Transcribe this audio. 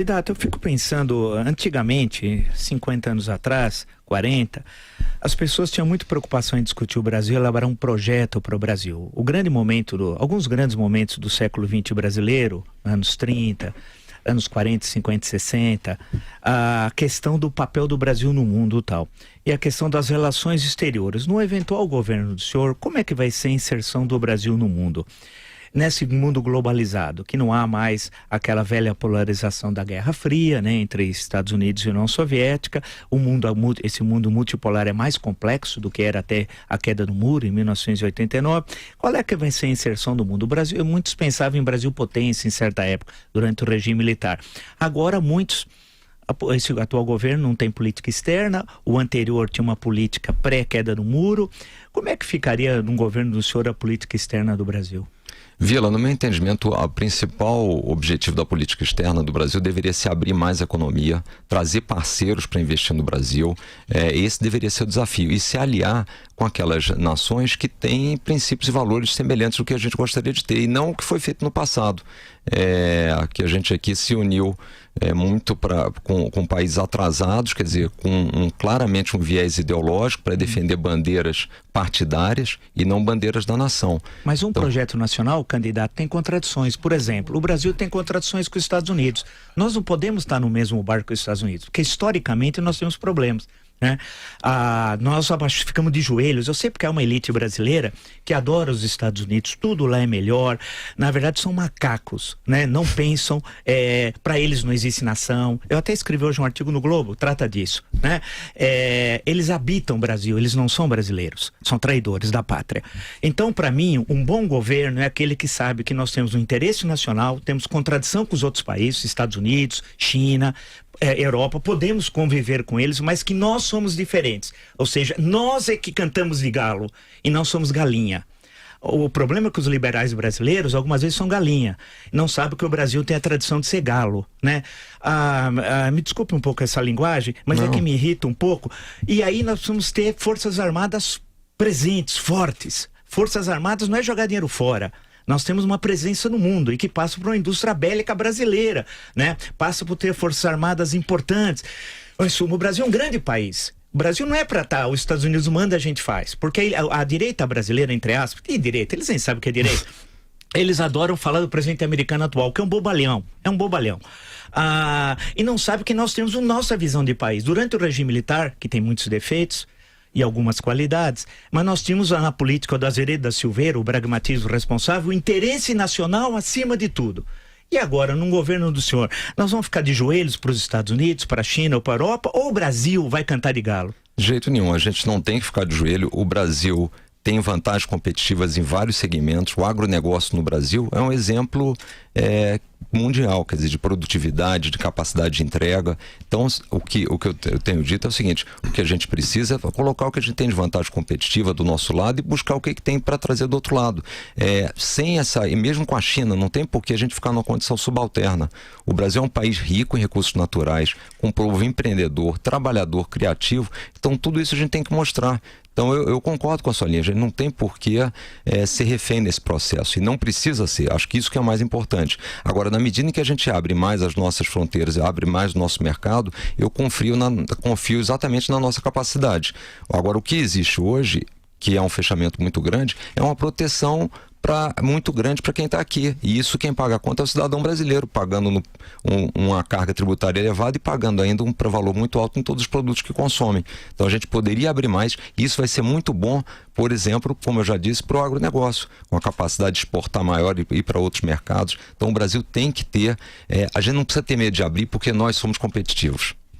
Candidato, eu fico pensando, antigamente, 50 anos atrás, 40, as pessoas tinham muita preocupação em discutir o Brasil e elaborar um projeto para o Brasil. Alguns grandes momentos do século XX brasileiro, anos 30, anos 40, 50, 60, a questão do papel do Brasil no mundo e tal. E a questão das relações exteriores. No eventual governo do senhor, como é que vai ser a inserção do Brasil no mundo? Nesse mundo globalizado, que não há mais aquela velha polarização da Guerra Fria, né, entre Estados Unidos e União Soviética, esse mundo multipolar é mais complexo do que era até a queda do muro em 1989. Qual é que vai ser a inserção do mundo? O Brasil, muitos pensavam em Brasil potência em certa época, durante o regime militar. Agora esse atual governo não tem política externa, o anterior tinha uma política pré-queda do muro. Como é que ficaria no governo do senhor a política externa do Brasil? Vila, no meu entendimento, o principal objetivo da política externa do Brasil deveria ser abrir mais a economia, trazer parceiros para investir no Brasil. Esse deveria ser o desafio. E se aliar com aquelas nações que têm princípios e valores semelhantes do que a gente gostaria de ter, e não o que foi feito no passado. Que a gente aqui se uniu muito com países atrasados, quer dizer, com claramente um viés ideológico para defender bandeiras partidárias e não bandeiras da nação. Mas projeto nacional, candidato, tem contradições. Por exemplo, o Brasil tem contradições com os Estados Unidos. Nós não podemos estar no mesmo barco que os Estados Unidos, porque historicamente nós temos problemas, né? Nós ficamos de joelhos. Eu sei porque é uma elite brasileira que adora os Estados Unidos, tudo lá é melhor. Na verdade são macacos, né? Não pensam, para eles não existe nação. Eu até escrevi hoje um artigo no Globo, trata disso, né? Eles habitam o Brasil, eles não são brasileiros, são traidores da pátria. Então, para mim, um bom governo é aquele que sabe que nós temos um interesse nacional, temos contradição com os outros países, Estados Unidos, China, Europa, podemos conviver com eles, mas que nós somos diferentes. Ou seja, nós é que cantamos de galo e não somos galinha. O problema é que os liberais brasileiros algumas vezes são galinha, não sabem que o Brasil tem a tradição de ser galo, né? Me desculpe um pouco essa linguagem, mas não. É que me irrita um pouco. E aí nós precisamos ter forças armadas presentes, fortes. Forças armadas não é jogar dinheiro fora. Nós temos uma presença no mundo e que passa por uma indústria bélica brasileira, né? Passa por ter forças armadas importantes. Em suma, o Brasil é um grande país. O Brasil não é para estar, os Estados Unidos manda, a gente faz. Porque a direita brasileira, entre aspas, e direita, eles nem sabem o que é direita. Eles adoram falar do presidente americano atual, que é um bobalhão. É um bobalhão. E não sabe que nós temos a nossa visão de país. Durante o regime militar, que tem muitos defeitos e algumas qualidades, mas nós tínhamos na política do Azeredo da Silveira, o pragmatismo responsável, o interesse nacional acima de tudo. E agora, num governo do senhor, nós vamos ficar de joelhos para os Estados Unidos, para a China ou para a Europa, ou o Brasil vai cantar de galo? De jeito nenhum, a gente não tem que ficar de joelho. O Brasil tem vantagens competitivas em vários segmentos. O agronegócio no Brasil é um exemplo mundial, quer dizer, de produtividade, de capacidade de entrega. Então, o que eu tenho dito é o seguinte: o que a gente precisa é colocar o que a gente tem de vantagem competitiva do nosso lado e buscar o que tem para trazer do outro lado. E mesmo com a China, não tem por que a gente ficar numa condição subalterna. O Brasil é um país rico em recursos naturais, com um povo empreendedor, trabalhador, criativo. Então, tudo isso a gente tem que mostrar. Então eu concordo com a sua linha, a gente não tem por que ser refém nesse processo, e não precisa ser. Acho que isso que é o mais importante. Agora, na medida em que a gente abre mais as nossas fronteiras, abre mais o nosso mercado, eu confio exatamente na nossa capacidade. Agora, o que existe hoje, que é um fechamento muito grande, é uma proteção muito grande para quem está aqui. E isso quem paga a conta é o cidadão brasileiro, pagando uma carga tributária elevada e pagando ainda um valor muito alto em todos os produtos que consomem. Então a gente poderia abrir mais, e isso vai ser muito bom, por exemplo, como eu já disse, para o agronegócio, com a capacidade de exportar maior e ir para outros mercados. Então o Brasil tem que ter, a gente não precisa ter medo de abrir, porque nós somos competitivos.